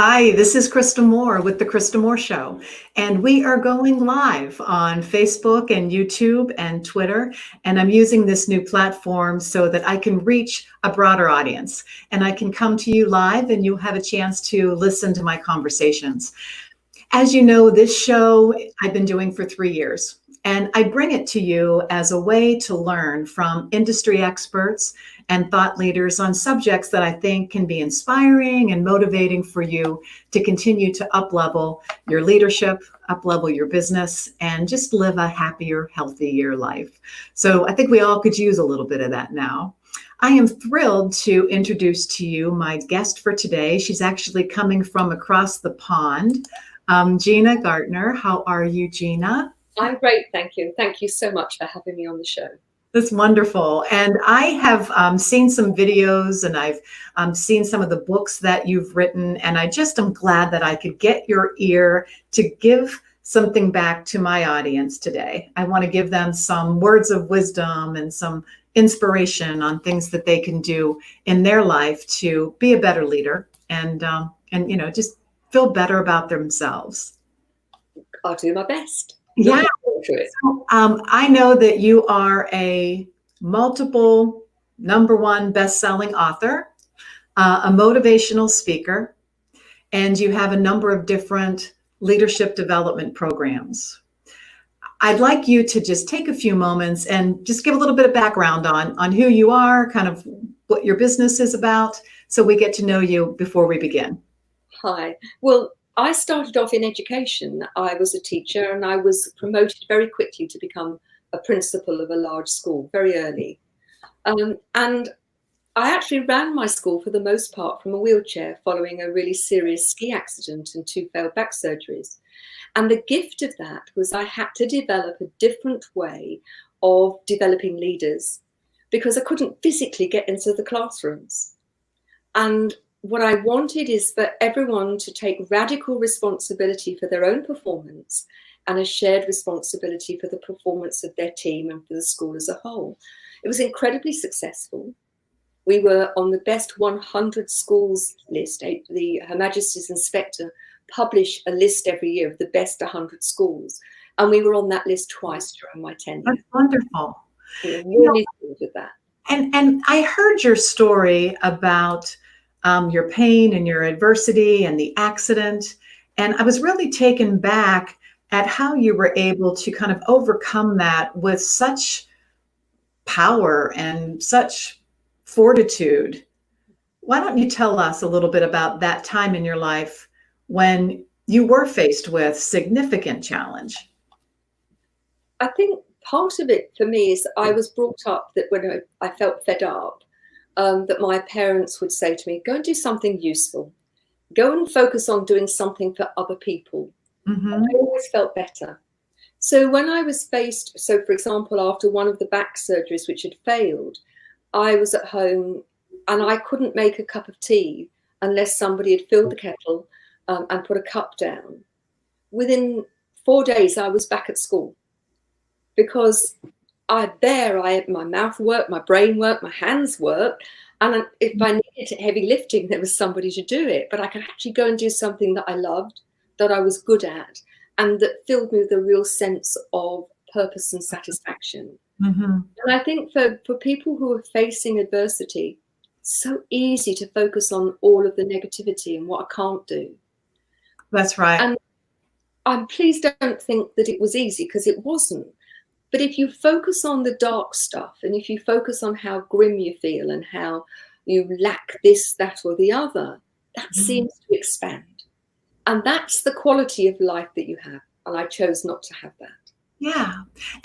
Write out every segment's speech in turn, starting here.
Hi, this is Krista Moore with The Krista Moore Show, and we are going live on Facebook and YouTube and Twitter, and I'm using this new platform so that I can reach a broader audience, and I can come to you live and you'll have a chance to listen to my conversations. As you know, this show I've been doing for 3 years, and I bring it to you as a way to learn from industry experts and thought leaders on subjects that I think can be inspiring and motivating for you to continue to up-level your leadership, up-level your business, and just live a happier, healthier life. So I think we all could use a little bit of that now. I am thrilled to introduce to you my guest for today. She's actually coming from across the pond. Gine Gardiner. How are you, Gina? I'm great, thank you. Thank you so much for having me on the show. That's wonderful. And I have seen some videos and I've seen some of the books that you've written, and I just am glad that I could get your ear to give something back to my audience today. I want to give them some words of wisdom and some inspiration on things that they can do in their life to be a better leader and just feel better about themselves. I'll do my best. Yeah. So, I know that you are a multiple #1 best-selling author, a motivational speaker, and you have a number of different leadership development programs. I'd like you to just take a few moments and just give a little bit of background on who you are, kind of what your business is about, so we get to know you before we begin. Hi. Well, I started off in education. I was a teacher and I was promoted very quickly to become a principal of a large school very early. And I actually ran my school for the most part from a wheelchair following a really serious ski accident and 2 failed back surgeries. And the gift of that was I had to develop a different way of developing leaders because I couldn't physically get into the classrooms. And what I wanted is for everyone to take radical responsibility for their own performance and a shared responsibility for the performance of their team and for the school as a whole. It was incredibly successful. We were on the best 100 schools list. The Her Majesty's Inspector publish a list every year of the best 100 schools. And we were on that list twice during my tenure. That's wonderful. We were really good with that. And I heard your story about your pain and your adversity and the accident. And I was really taken back at how you were able to kind of overcome that with such power and such fortitude. Why don't you tell us a little bit about that time in your life when you were faced with significant challenge? I think part of it for me is I was brought up that when I felt fed up, that my parents would say to me, go and do something useful. Go and focus on doing something for other people. Mm-hmm. I always felt better. So when I was faced, so for example, after one of the back surgeries which had failed, I was at home and I couldn't make a cup of tea unless somebody had filled the kettle and put a cup down. Within 4 days, I was back at school because my mouth worked, my brain worked, my hands worked. And if I needed heavy lifting, there was somebody to do it. But I could actually go and do something that I loved, that I was good at, and that filled me with a real sense of purpose and satisfaction. Mm-hmm. And I think for people who are facing adversity, it's so easy to focus on all of the negativity and what I can't do. That's right. And please don't think that it was easy, because it wasn't. But if you focus on the dark stuff, and if you focus on how grim you feel and how you lack this, that, or the other, that seems to expand. And that's the quality of life that you have. And I chose not to have that. Yeah.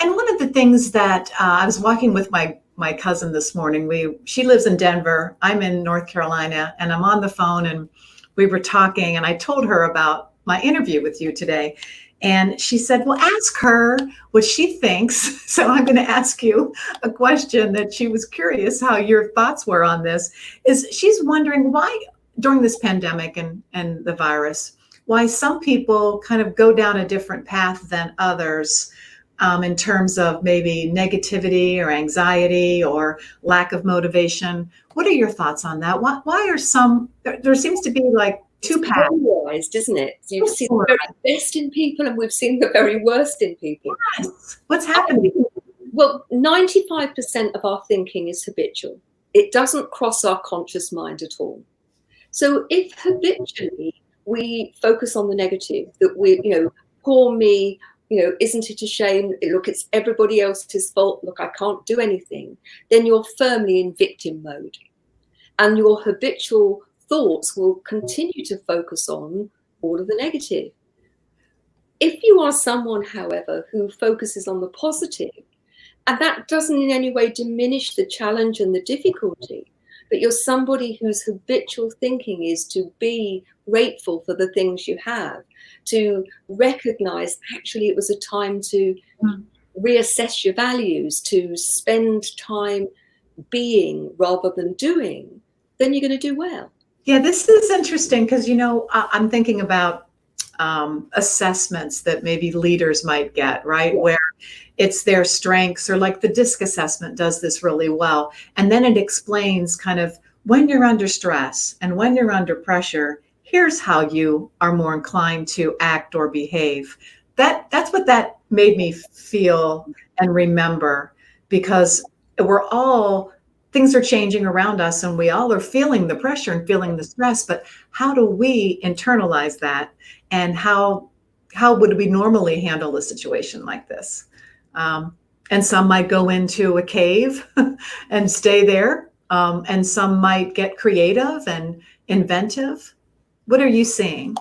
And one of the things that I was walking with my cousin this morning, she lives in Denver, I'm in North Carolina, and I'm on the phone and we were talking and I told her about my interview with you today. And she said, well, ask her what she thinks. So I'm going to ask you a question that she was curious how your thoughts were on this. She's wondering why during this pandemic and the virus, why some people kind of go down a different path than others in terms of maybe negativity or anxiety or lack of motivation. What are your thoughts on that? Why are some, there seems to be like Too It's packed. polarized, isn't it? You've seen the very best in people and we've seen the very worst in people. Yes. What's happening? Well, 95% of our thinking is habitual. It doesn't cross our conscious mind at all. So if habitually we focus on the negative, that we, poor me, isn't it a shame? Look, it's everybody else's fault. Look, I can't do anything. Then you're firmly in victim mode. And your habitual thoughts will continue to focus on all of the negative. If you are someone, however, who focuses on the positive, and that doesn't in any way diminish the challenge and the difficulty, but you're somebody whose habitual thinking is to be grateful for the things you have, to recognize actually it was a time to reassess your values, to spend time being rather than doing, then you're going to do well. Yeah, this is interesting because, I'm thinking about assessments that maybe leaders might get, right? Yeah. Where it's their strengths, or like the DISC assessment does this really well. And then it explains kind of when you're under stress and when you're under pressure, here's how you are more inclined to act or behave. That's what that made me feel and remember, because things are changing around us and we all are feeling the pressure and feeling the stress, but how do we internalize that? And how would we normally handle a situation like this? And some might go into a cave and stay there. And some might get creative and inventive. What are you seeing?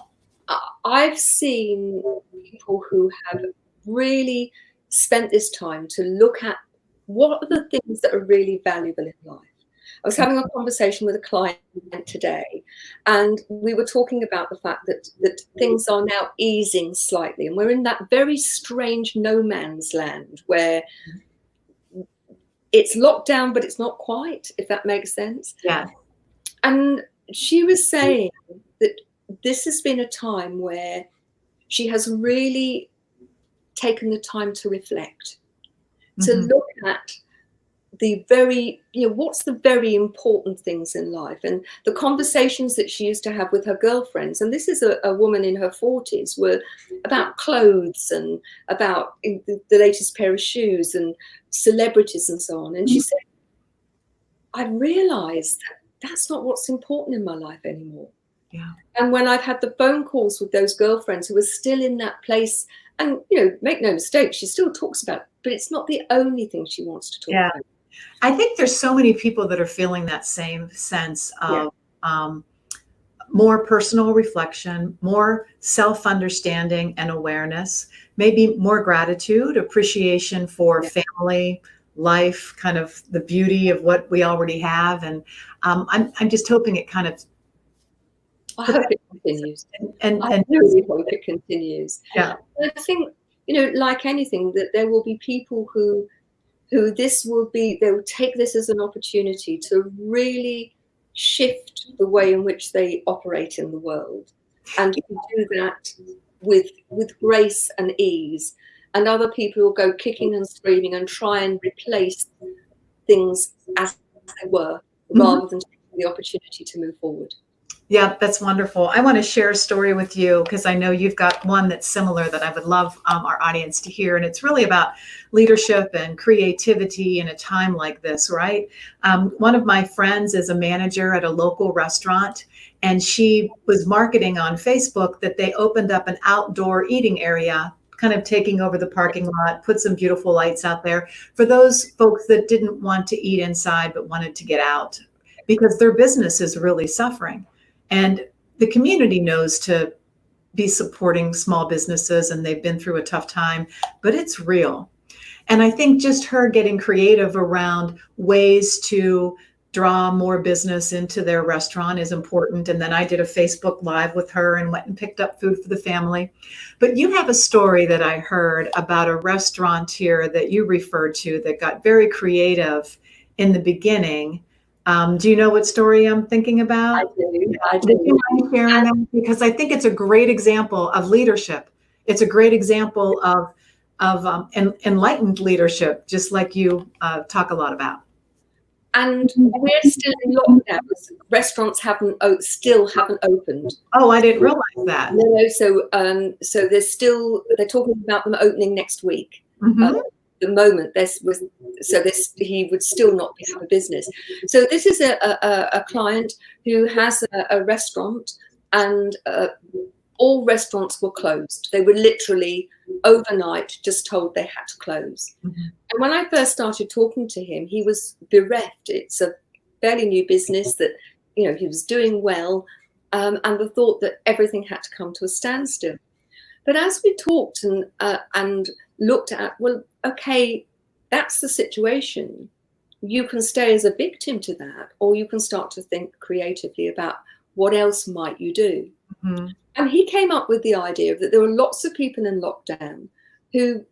I've seen people who have really spent this time to look at what are the things that are really valuable in life. I was having a conversation with a client today, and we were talking about the fact that things are now easing slightly, and we're in that very strange no man's land where it's locked down, but it's not quite, if that makes sense. Yeah. And she was saying that this has been a time where she has really taken the time to reflect, to look at the very, what's the very important things in life, and the conversations that she used to have with her girlfriends. And this is a woman in her 40s, were about clothes and about the latest pair of shoes and celebrities and so on. And she said, I realized that that's not what's important in my life anymore. Yeah. And when I've had the phone calls with those girlfriends who are still in that place, and, make no mistake, she still talks about it, but it's not the only thing she wants to talk about. I think there's so many people that are feeling that same sense of more personal reflection, more self-understanding and awareness, maybe more gratitude, appreciation for family, life, kind of the beauty of what we already have. And I'm just hoping it kind of, I hope it continues. And I really hope it continues. Yeah. I think, like anything, that there will be people who they will take this as an opportunity to really shift the way in which they operate in the world, and to do that with grace and ease. And other people will go kicking and screaming and try and replace things as they were, rather than taking the opportunity to move forward. Yeah, that's wonderful. I want to share a story with you because I know you've got one that's similar that I would love our audience to hear. And it's really about leadership and creativity in a time like this, right? One of my friends is a manager at a local restaurant, and she was marketing on Facebook that they opened up an outdoor eating area, kind of taking over the parking lot, put some beautiful lights out there for those folks that didn't want to eat inside but wanted to get out, because their business is really suffering. And the community knows to be supporting small businesses, and they've been through a tough time, but it's real. And I think just her getting creative around ways to draw more business into their restaurant is important. And then I did a Facebook Live with her and went and picked up food for the family. But you have a story that I heard about a restaurateur that you referred to that got very creative in the beginning. Do you know what story I'm thinking about? I do. Do you mind sharing that? Because I think it's a great example of leadership. It's a great example of enlightened leadership, just like you talk a lot about. And we're still in lockdown. Restaurants still haven't opened. Oh, I didn't realize that. No, so they're talking about them opening next week. Mm-hmm. The moment he would still not have a business. So this is a client who has a restaurant, and all restaurants were closed. They were literally overnight just told they had to close. Mm-hmm. And when I first started talking to him, he was bereft. It's a fairly new business that, he was doing well, and the thought that everything had to come to a standstill. But as we talked and looked at, well, okay, that's the situation. You can stay as a victim to that, or you can start to think creatively about what else might you do. Mm-hmm. And he came up with the idea that there were lots of people in lockdown who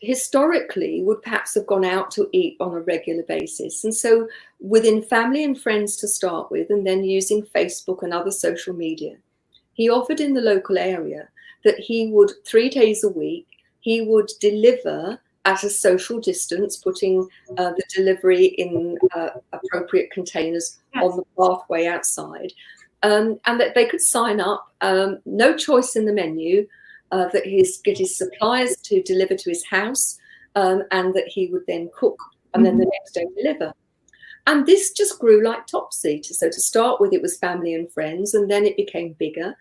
historically would perhaps have gone out to eat on a regular basis. And so within family and friends to start with, and then using Facebook and other social media, he offered in the local area that he would 3 days a week, he would deliver at a social distance, putting the delivery in appropriate containers on the pathway outside. And that they could sign up, no choice in the menu, that get his suppliers to deliver to his house, and that he would then cook and then the next day deliver. And this just grew like topsy. So to start with, it was family and friends, and then it became bigger.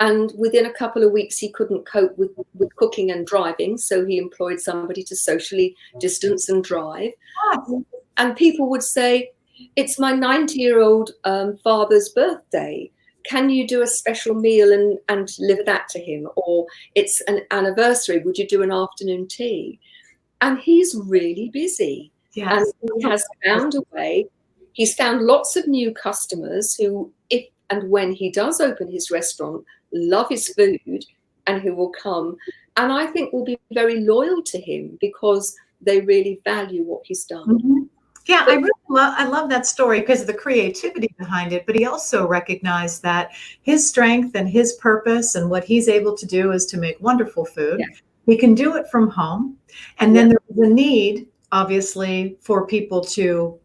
And within a couple of weeks, he couldn't cope with cooking and driving, so he employed somebody to socially distance and drive. And people would say, it's my 90-year-old father's birthday. Can you do a special meal and deliver that to him? Or it's an anniversary. Would you do an afternoon tea? And he's really busy. Yes. And he has found a way. He's found lots of new customers who, if and when he does open his restaurant, love his food and who will come. And I think will be very loyal to him because they really value what he's done. Mm-hmm. Yeah, I love that story because of the creativity behind it, but he also recognized that his strength and his purpose and what he's able to do is to make wonderful food. Yeah. He can do it from home. And then there's a need, obviously, for people to,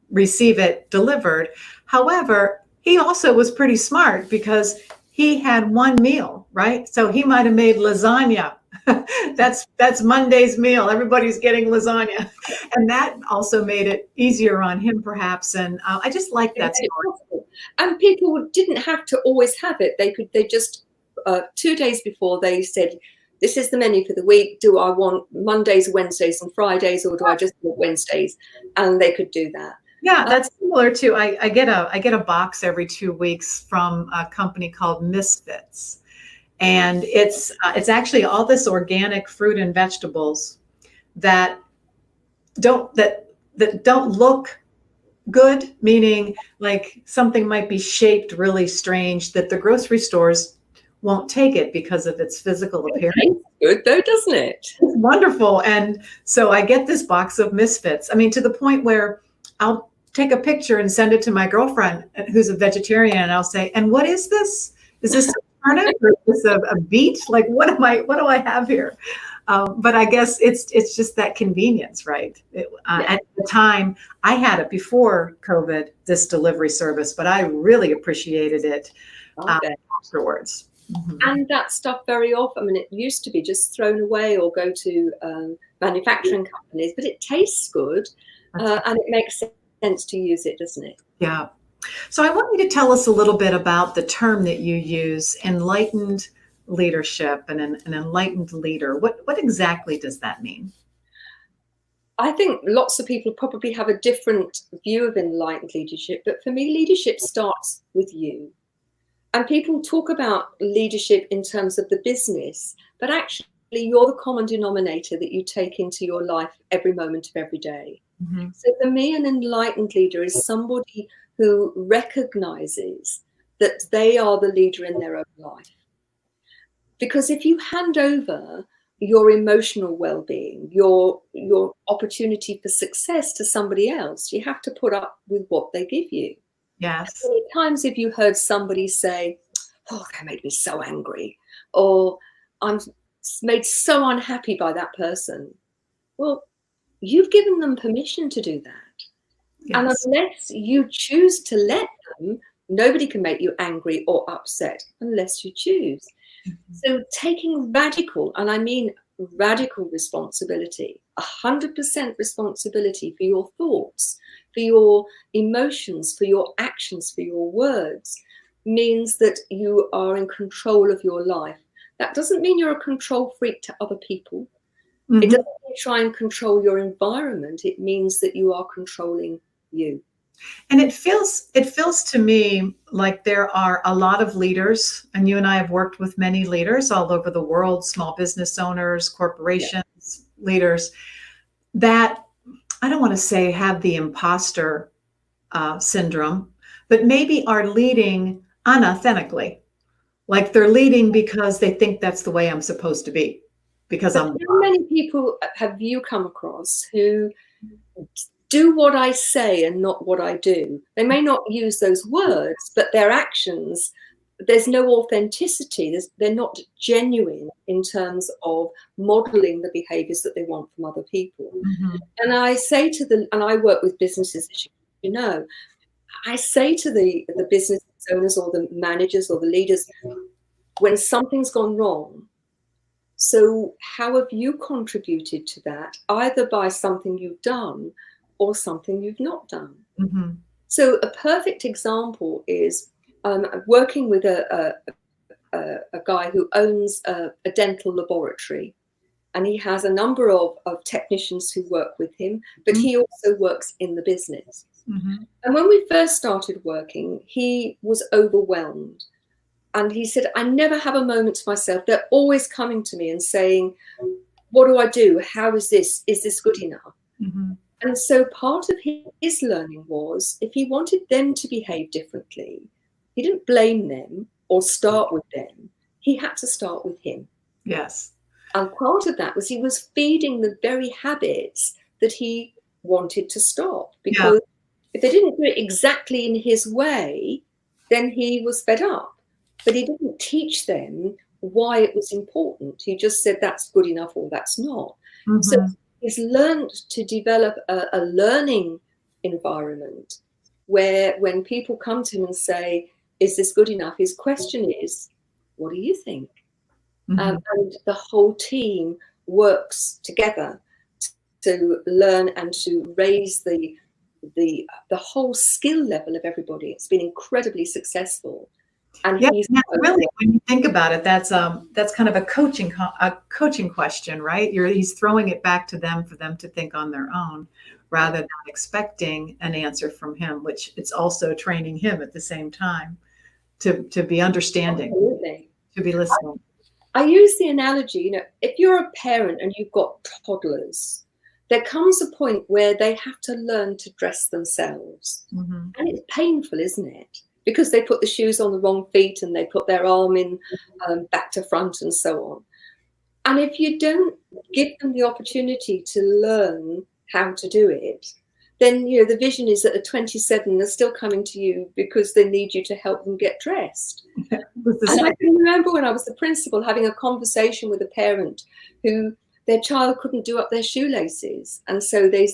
receive it delivered. However, he also was pretty smart because he had one meal, right? So he might have made lasagna. That's Monday's meal. Everybody's getting lasagna. And that also made it easier on him, perhaps. And I just like that story. And people didn't have to always have it. They just 2 days before they said, this is the menu for the week. Do I want Mondays, Wednesdays, and Fridays, or do I just want Wednesdays? And they could do that. Yeah, that's similar to I get a box every 2 weeks from a company called Misfits. And it's actually all this organic fruit and vegetables that don't look good, meaning like something might be shaped really strange that the grocery stores won't take it because of its physical appearance. It tastes good though, doesn't it? It's wonderful. And so I get this box of Misfits. I mean, to the point where I'll take a picture and send it to my girlfriend who's a vegetarian, and I'll say, "And what is this? Is this turnip or is this a beet? Like, what do I have here?" But I guess it's just that convenience, right? At the time, I had it before COVID, this delivery service, but I really appreciated it afterwards. Mm-hmm. And that stuff very often, I mean, it used to be just thrown away or go to manufacturing companies, but it tastes good and it makes sense to use it, doesn't it? Yeah. So I want you to tell us a little bit about the term that you use, enlightened leadership and an enlightened leader. What exactly does that mean? I think lots of people probably have a different view of enlightened leadership, but for me, leadership starts with you. And people talk about leadership in terms of the business, but actually you're the common denominator that you take into your life every moment of every day. Mm-hmm. So for me, an enlightened leader is somebody who recognizes that they are the leader in their own life. Because if you hand over your emotional well-being, your opportunity for success to somebody else, you have to put up with what they give you. Yes. How many times have you heard somebody say, "Oh, that made me so angry," or "I'm made so unhappy by that person"? Well, you've given them permission to do that. And Yes. unless you choose to let them, nobody can make you angry or upset unless you choose. So taking radical, and I mean radical responsibility, 100% responsibility for your thoughts, for your emotions, for your actions, for your words, means that you are in control of your life. That doesn't mean you're a control freak to other people. It doesn't mean you try and control your environment. It means that you are controlling you. And it feels to me like there are a lot of leaders, and you and I have worked with many leaders all over the world, small business owners, corporations, leaders, that I don't want to say have the imposter syndrome, but maybe are leading unauthentically. Like they're leading because they think that's the way I'm supposed to be, because But I'm. how many people have you come across who do what I say and not what I do? They may not use those words, but their actions, there's no authenticity. They're not genuine in terms of modeling the behaviors that they want from other people. Mhm. And I say to them, and I work with businesses, as you know, I say to the business owners or the managers or the leaders, when something's gone wrong, so how have you contributed to that, either by something you've done or something you've not done? Mhm. So a perfect example is working with a guy who owns a dental laboratory. And he has a number of technicians who work with him, but he also works in the business. Mhm. And when we first started working, he was overwhelmed. And he said, I never have a moment to myself. They're always coming to me and saying, what do I do? How is this? Is this good enough? Mhm. And so part of his learning was if he wanted them to behave differently, he didn't blame them or start with them. He had to start with him. Yes. And part of that was he was feeding the very habits that he wanted to stop. Yeah. Because if they didn't do it exactly in his way, then he was fed up. But he didn't teach them why it was important. He just said that's good enough or that's not. So Mhm. he's learned to develop a learning environment where when people come to him and say, is this good enough? His question is, what do you think? Mhm. And the whole team works together to learn and to raise the whole skill level of everybody. It's been incredibly successful, and Yeah, he's that's really, when you think about it, that's kind of a coaching question, right? He's throwing it back to them for them to think on their own, rather than expecting an answer from him, which it's also training him at the same time to be understanding, absolutely. to be listening. I use the analogy, if you're a parent and you've got toddlers, there comes a point where they have to learn to dress themselves. Mhm. And it's painful, isn't it? Because they put the shoes on the wrong feet and they put their arm in back to front and so on. And if you don't give them the opportunity to learn how to do it, then the vision is that at 27 they're still coming to you because they need you to help them get dressed. With the And I same. can remember when I was the principal having a conversation with a parent who their child couldn't do up their shoelaces, and so their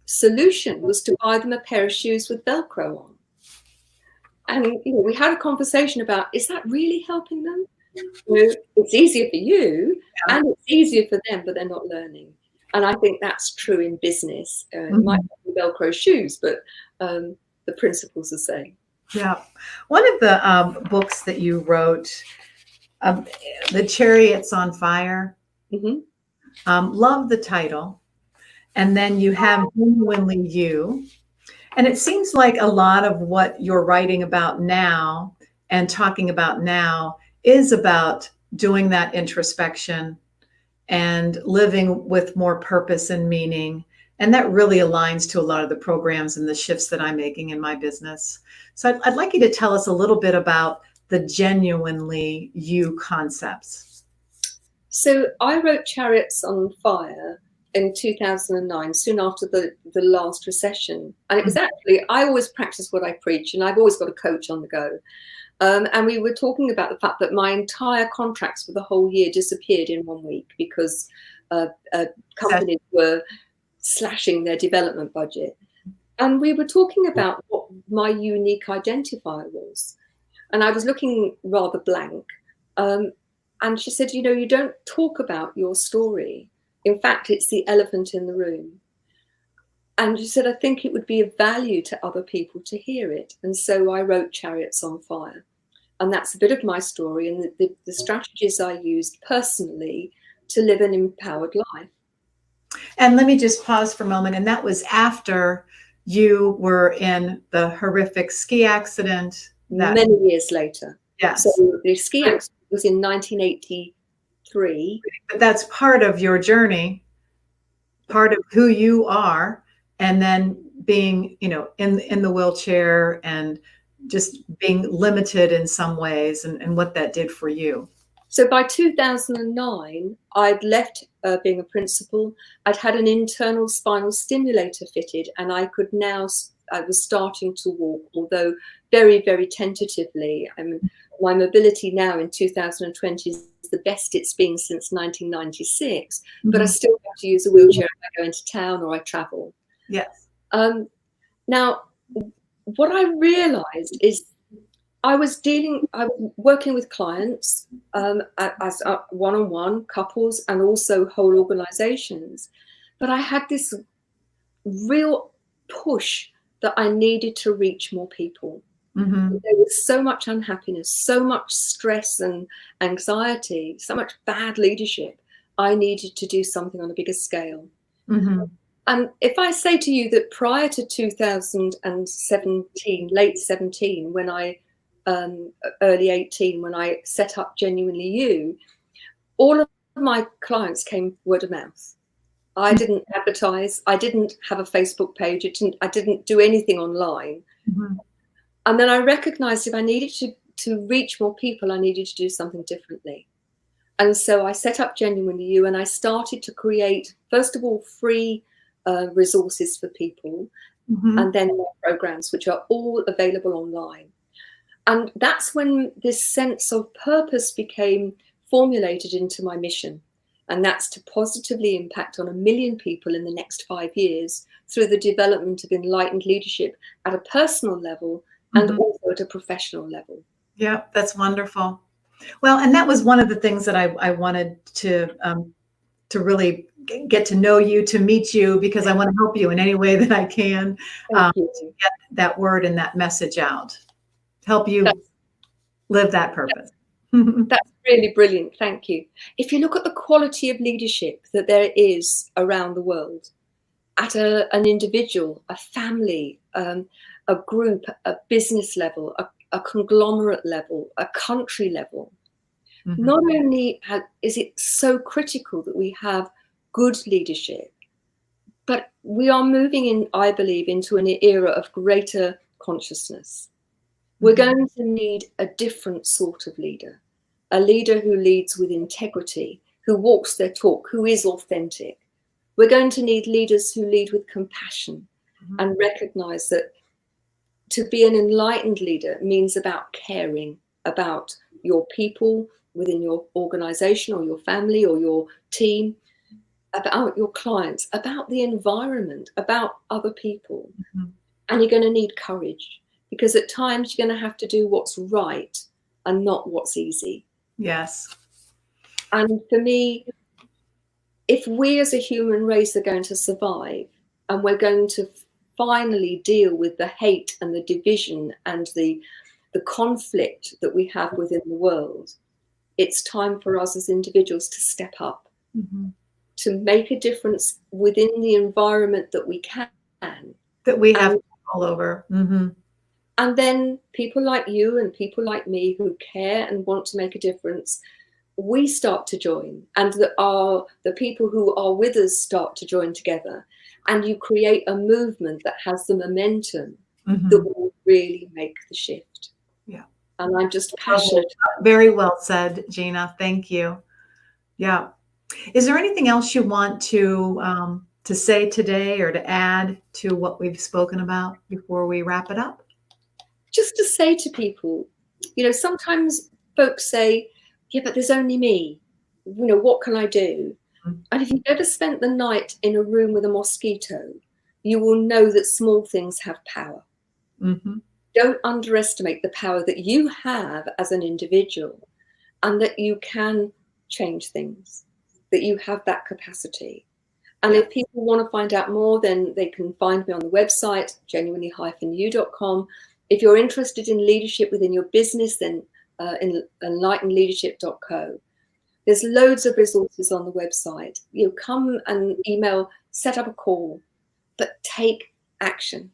solution was to buy them a pair of shoes with Velcro on. And we had a conversation about, is that really helping them? It's easier for you and it's easier for them, but they're not learning. And I think that's true in business. It might be Velcro shoes, but the principle's the same. Yeah. One of the books that you wrote, The Chariots on Fire, Mm-hmm. love the title. And then you have Genuinely You. And it seems like a lot of what you're writing about now and talking about now is about doing that introspection and living with more purpose and meaning. And that really aligns to a lot of the programs and the shifts that I'm making in my business. So I'd like you to tell us a little bit about the Genuinely You concepts. So I wrote Chariots on Fire in 2009, soon after the last recession. And it was actually, I always practice what I preach, and I've always got a coach on the go. And we were talking about the fact that my entire contracts for the whole year disappeared in 1 week because companies were slashing their development budget. And we were talking about what my unique identifier was. And I was looking rather blank. And she said, you know, you don't talk about your story. In fact, it's the elephant in the room. And she said, I think it would be of value to other people to hear it. And so I wrote Chariots on Fire. And that's a bit of my story and the strategies I used personally to live an empowered life. And let me just pause for a moment. And that was after you were in the horrific ski accident. Many years later. Yes. So the ski accident was in 1983. But that's part of your journey, part of who you are, and then being, you know, in the wheelchair and just being limited in some ways, and what that did for you. So by 2009, I'd left being a principal. I'd had an internal spinal stimulator fitted, and I was starting to walk, although very, very tentatively. I mean, my mobility now in 2020 is the best it's been since 1996, but I still have to use a wheelchair if I go into town or I travel. Yes. Now, what I realized is I was working with clients as one-on-one couples and also whole organizations. But I had this real push that I needed to reach more people. Mm-hmm. There was so much unhappiness, so much stress and anxiety, so much bad leadership. I needed to do something on a bigger scale. Mm-hmm. And if I say to you that prior to 2017, late 17, when early 18, when I set up Genuinely You, all of my clients came word of mouth. I didn't advertise. I didn't have a Facebook page. I didn't do anything online. Mm-hmm. And then I recognized if I needed to reach more people, I needed to do something differently. And so I set up Genuinely You, and I started to create, first of all, free resources for people, and then more programs, which are all available online. And that's when this sense of purpose became formulated into my mission. And that's to positively impact on 1 million people in the next 5 years through the development of enlightened leadership at a personal level and also at a professional level. Yeah, that's wonderful. Well, and that was one of the things that I wanted to really get to know you, to meet you, because I want to help you in any way that I can to get that word and that message out, help you live that purpose. That's really brilliant. Thank you. If you look at the quality of leadership that there is around the world, at an individual, a family, a group, a business level, a conglomerate level, a country level, not only is it so critical that we have good leadership, but we are moving in, I believe, into an era of greater consciousness. We're going to need a different sort of leader, a leader who leads with integrity, who walks their talk, who is authentic. We're going to need leaders who lead with compassion and recognize that to be an enlightened leader means about caring about your people within your organization or your family or your team, about your clients, about the environment, about other people. And you're going to need courage, because at times you're going to have to do what's right and not what's easy. Yes. And for me, if we as a human race are going to survive, and we're going to finally deal with the hate and the division and the conflict that we have within the world, it's time for us as individuals to step up, to make a difference within the environment that we can. That we have all over. And then people like you and people like me who care and want to make a difference, we start to join, and the people who are with us start to join together, and you create a movement that has the momentum that will really make the shift. Yeah. And I'm just passionate. Very well said, Gina. Thank you. Yeah. Is there anything else you want to say today or to add to what we've spoken about before we wrap it up? Just to say to people, you know, sometimes folks say, yeah, but there's only me. You know, what can I do? Mhm. And if you've ever spent the night in a room with a mosquito, you will know that small things have power. Mhm. Don't underestimate the power that you have as an individual, and that you can change things, that you have that capacity. And Yeah. if people want to find out more, then they can find me on the website, genuinely-you.com. If you're interested in leadership within your business, then in enlightenedleadership.co. There's loads of resources on the website. You come and email, set up a call, but take action.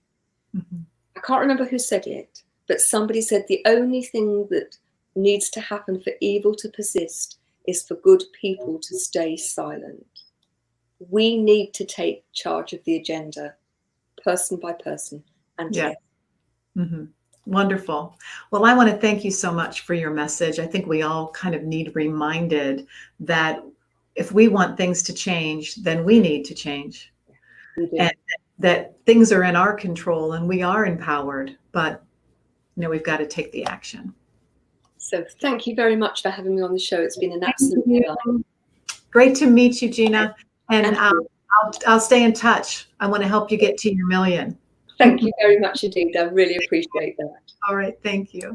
Mhm. I can't remember who said it, but somebody said the only thing that needs to happen for evil to persist is for good people to stay silent. We need to take charge of the agenda, person by person, and Yeah. together. Mhm. Wonderful. Well, I want to thank you so much for your message. I think we all kind of need reminded that if we want things to change, then we need to change. We do. And that things are in our control and we are empowered, but we've got to take the action. So thank you very much for having me on the show. It's been an Thank absolute delight. you. Great to meet you, Gina. And And I'll stay in touch. I want to help you get to your million. thank you very much indeed. I really appreciate that. All right. Thank you.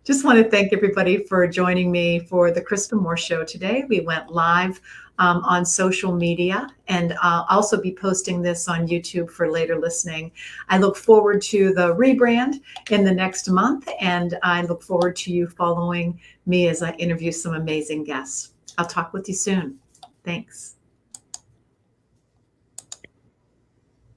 Just want to thank everybody for joining me for the Krista Moore Show today. We went live on social media, and I'll also be posting this on YouTube for later listening. I look forward to the rebrand in the next month, and I look forward to you following me as I interview some amazing guests. I'll talk with you soon. Thanks.